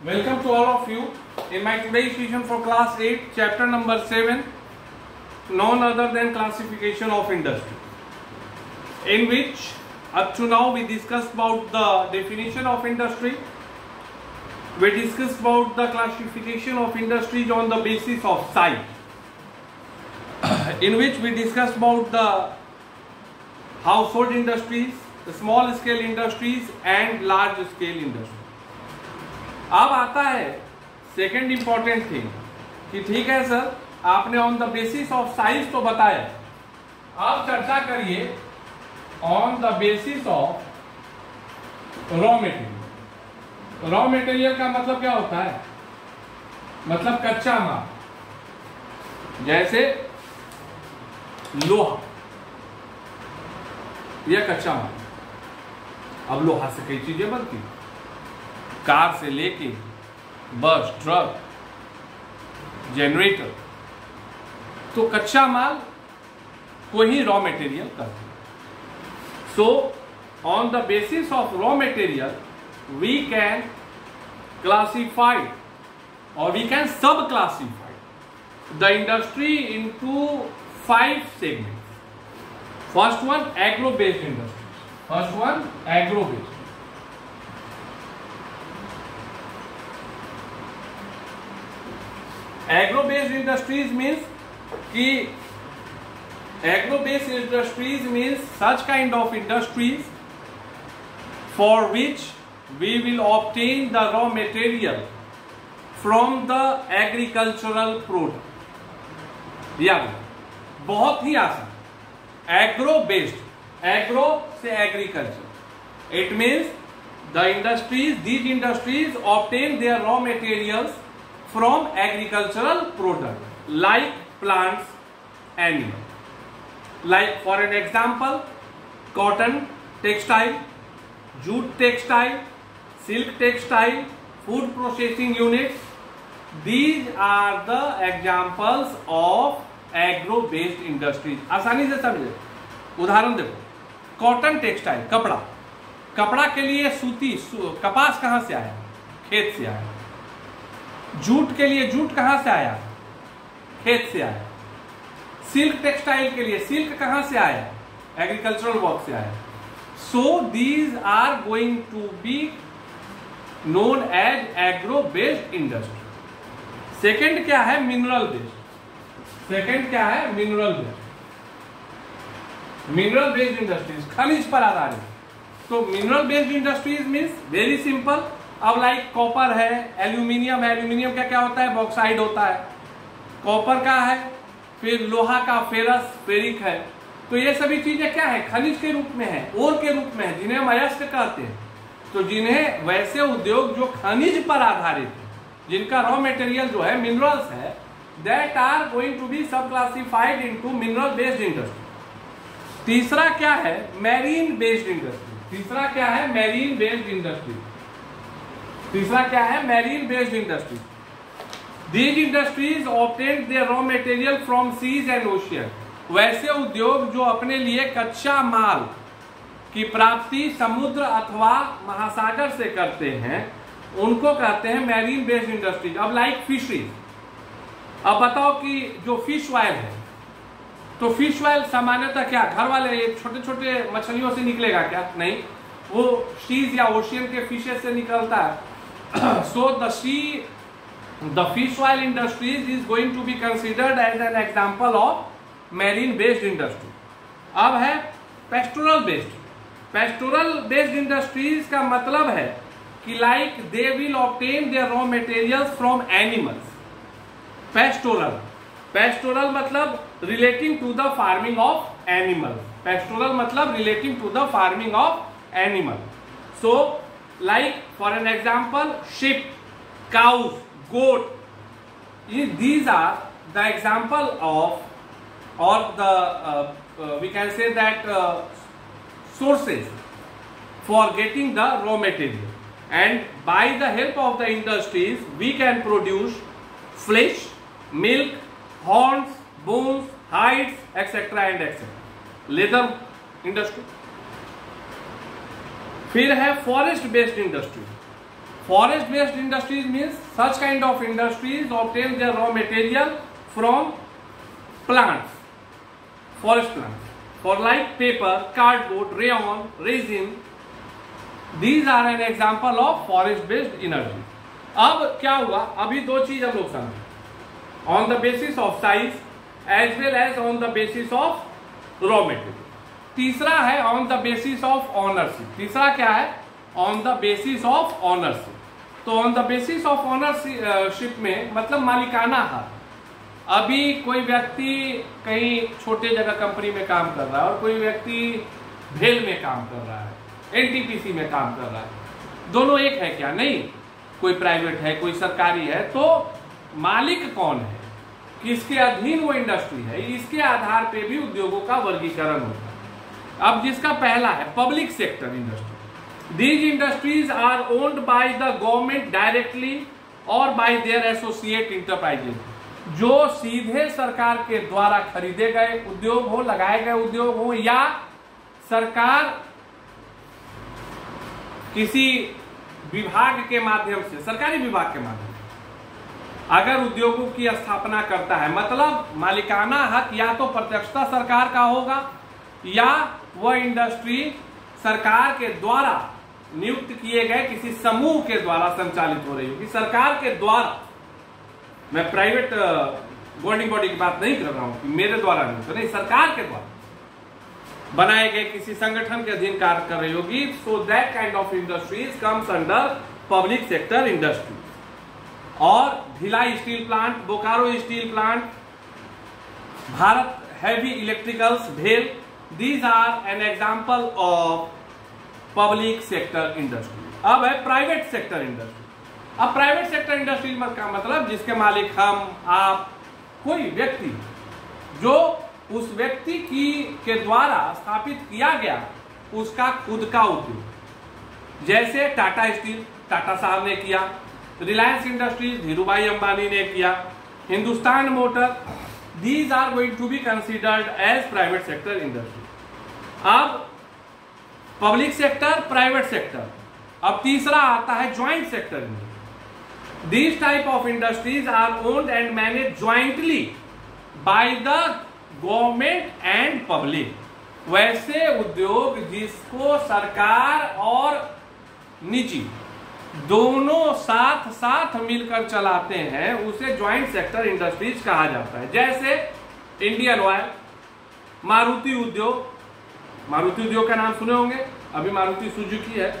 Welcome to all of you in my today's session for class 8, chapter number 7, none other than classification of industry, in which up to now we discussed about the definition of industry. We discussed about the classification of industries on the basis of size, in which we discussed about the household industries, the small scale industries and large scale industries. अब आता है second important thing कि ठीक है sir, आपने on the basis of size तो बताया, अब चर्चा करिए on the basis of raw material. Raw material का मतलब क्या होता है? मतलब कच्चा माल, जैसे लोहा, यह कच्चा माल। अब लोहा से कई चीजें बनती हैं, कार से लेके बस, ट्रक, जनरेटर, तो कच्चा माल को ही रॉ मटेरियल कहते हैं। So on the basis of raw material we can classify और we can sub classify the industry into 5 segments. First one, agro based industries. First one, agro based. Agro based industries means कि agro based industries means such kind of industries for which we will obtain the raw material from the agricultural product. याद, बहुत ही आसान। Agro based, agro से agriculture, it means the industries, these industries obtain their raw materials from agricultural product like plants, animals. Like for an example, cotton textile, jute textile, silk textile, food processing units. These are the examples of agro based industries. आसानी से समझे, उदाहरण देखो, cotton textile, कपड़ा, कपड़ा के लिए सूती, कपास कहां से आया? खेत से आया। जूट के लिए जूट कहां से आया? खेत से आया। सिल्क टेक्सटाइल के लिए सिल्क कहां से आया? एग्रीकल्चरल वर्क से आया। So these are going to be known as agro based industry. Second क्या है? Mineral based. सेकेंड क्या है? Mineral based. Mineral based industries, खनिज पर आधारित। तो mineral based industries means very simple. अब लाइक कॉपर है, एल्यूमिनियम है। एल्यूमिनियम का क्या होता है? बॉक्साइड होता है। कॉपर का है, फिर लोहा का फेरस, फेरिक है। तो ये सभी चीजें क्या है? खनिज के रूप में है, ओर के रूप में है, जिन्हें हम अयस्क कहते हैं। तो जिन्हें वैसे उद्योग जो खनिज पर आधारित है, जिनका रॉ मटेरियल जो है मिनरल्स है, that are going to be sub classified into mineral based industry. तीसरा क्या है? Marine based industry. तीसरा क्या है? Marine based industry. तीसरा क्या है? Marine based industry. These industries obtain their raw material from seas and ocean. वैसे उद्योग जो अपने लिए कच्चा माल की प्राप्ति समुद्र अथवा महासागर से करते हैं, उनको कहते हैं मैरीन बेस्ड इंडस्ट्रीज। अब लाइक फिशरीज, अब बताओ कि जो फिश ऑयल है, तो फिश ऑयल सामान्यतः क्या घर वाले छोटे छोटे मछलियों से निकलेगा क्या? नहीं, वो सीज या ओशियन के फिशेस से निकलता है। So the fish oil industries is going to be considered as an example of marine based industry. अब है pastoral based. Pastoral based industries का मतलब है कि like they will obtain their raw materials from animals. Pastoral, pastoral मतलब relating to the farming of animal. Pastoral मतलब relating to the farming of animal. So like for an example, sheep, cows, goat, these are the example of, or the we can say that sources for getting the raw material, and by the help of the industries we can produce flesh, milk, horns, bones, hides, etc. and etc. Leather industry। फिर है forest based industry. Forest based industries means such kind of industries obtain their raw material from plants, forest plants, for like paper, cardboard, rayon, resin. These are an example of forest based energy. अब क्या हुआ, अभी दो चीज हम लोग समझे, on the basis of size as well as on the basis of raw material. तीसरा है on the basis of ownership. तीसरा क्या है, on the basis of ownership. तो on the basis of ownership में मतलब मालिकाना हक। अभी कोई व्यक्ति कहीं छोटे जगह कंपनी में काम कर रहा है और कोई व्यक्ति भेल में काम कर रहा है, एनटीपीसी में काम कर रहा है, दोनों एक है क्या? नहीं, कोई प्राइवेट है, कोई सरकारी है। तो मालिक कौन है, किसके अधीन वो इंडस्ट्री है, इसके आधार पे भी उद्योगों का वर्गीकरण होता है। अब जिसका पहला है public sector industry. These industries are owned by the government directly or by their associate enterprises. जो सीधे सरकार के द्वारा खरीदे गए उद्योग हो, लगाए गए उद्योग हो, या सरकार किसी विभाग के माध्यम से, सरकारी विभाग के माध्यम से अगर उद्योगों की स्थापना करता है, मतलब मालिकाना हक या तो प्रत्यक्षता सरकार का होगा या वह इंडस्ट्री सरकार के द्वारा नियुक्त किए गए किसी समूह के द्वारा संचालित हो रही होगी। सरकार के द्वारा, मैं प्राइवेट गवर्निंग बॉडी की बात नहीं कर रहा हूं कि मेरे द्वारा नहीं, सरकार के द्वारा बनाए गए किसी संगठन के अधीन कार्य कर रही होगी। So that kind of industries comes under public sector industry. और Bhilai steel plant, Bokaro steel plant, Bharat heavy electricals, भेल, these are an example of public sector industry. अब है प्राइवेट सेक्टर इंडस्ट्री। अब प्राइवेट सेक्टर इंडस्ट्री का मतलब जिसके मालिक हम, आप, कोई व्यक्ति, जो उस व्यक्ति के द्वारा स्थापित किया गया उसका खुद का उद्योग। जैसे टाटा स्टील टाटा साहब ने किया, रिलायंस इंडस्ट्रीज धीरूभाई अंबानी ने किया, Hindustan Motor, these are going to be considered as private sector industry. अब पब्लिक सेक्टर, प्राइवेट सेक्टर। अब तीसरा आता है joint sector industry. These type of industries are owned and manage jointly by the government and public. वैसे उद्योग जिसको सरकार और निजी दोनों साथ साथ मिलकर चलाते हैं उसे ज्वाइंट सेक्टर इंडस्ट्रीज कहा जाता है। जैसे इंडियन ऑयल, मारुति उद्योग, मारुति उद्योग का नाम सुने होंगे, अभी मारुति सुजुकी है,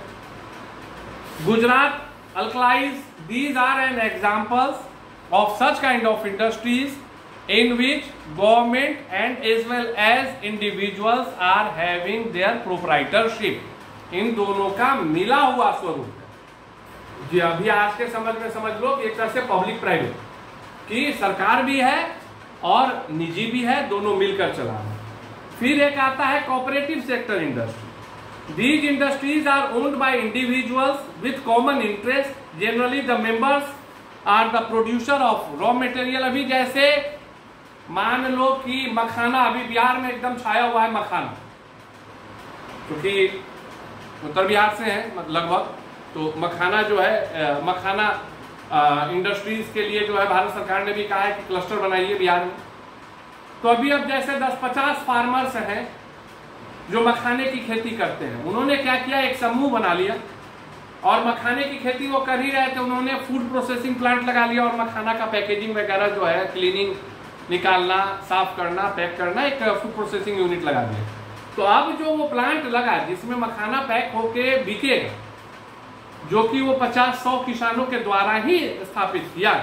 Gujarat alkalies, these are an examples of such kind of industries in which government and as well as individuals are having their proprietorship। इन दोनों का मिला हुआ स्वरूप है। जी अभी आज के समझ में समझ लो कि एक तरह से पब्लिक प्राइवेट की सरकार भी है और निजी भी है, दोनों मिलकर चला रहे हैं। फिर एक आता है cooperative sector industry. These industries are owned by individuals with common interest. Generally the members are the producer of raw material. अभी जैसे मान लो कि मखाना, अभी बिहार में एकदम छाया हुआ है मखाना, क्योंकि उत्तर बिहार से है लगभग, तो मखाना जो है, मखाना इंडस्ट्रीज के लिए जो है भारत सरकार ने भी कहा है कि क्लस्टर बनाइए बिहार में। तो अभी अब जैसे 10-50 फार्मर्स हैं जो मखाने की खेती करते हैं, उन्होंने क्या किया, एक समूह बना लिया और मखाने की खेती वो कर ही रहे थे। उन्होंने फूड प्रोसेसिंग प्लांट लगा लिया और मखाना का पैकेजिंग वगैरह जो है, क्लीनिंग, निकालना, साफ करना, पैक करना, एक फूड प्रोसेसिंग यूनिट लगा दिया। तो अब जो वो प्लांट लगा जिसमें मखाना पैक होके बिकेगा, जो कि वो 50-100 किसानों के द्वारा ही स्थापित किया,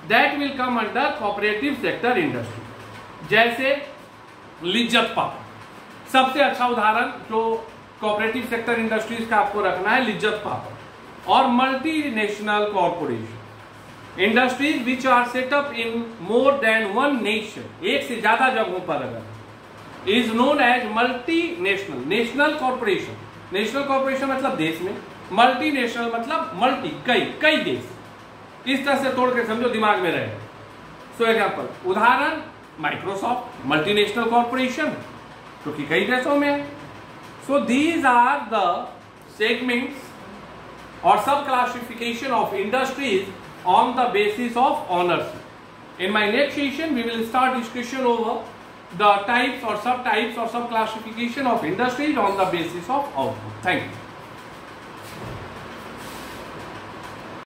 that will come under cooperative sector industry. जैसे लिज्जत पापड़, सबसे अच्छा उदाहरण जो कोऑपरेटिव सेक्टर इंडस्ट्रीज का आपको रखना है, लिज्जत पापड़। और multinational corporation, industries which are set up in more than one nation, एक से ज्यादा जगहों पर अगर, is known as multinational. National corporation, national corporation मतलब देश में, मल्टीनेशनल मतलब मल्टी, कई देश। इस तरह से तोड़ के समझो, दिमाग में रहे। सो एग्जाम्पल, उदाहरण माइक्रोसॉफ्ट, मल्टीनेशनल कॉर्पोरेशन, क्योंकि कई देशों में है। So these are the segments or sub-classification of industries on the basis of ownership. In my next session, we will start discussion over the types or subtypes or sub-classification of industries on the basis of output. Thank you.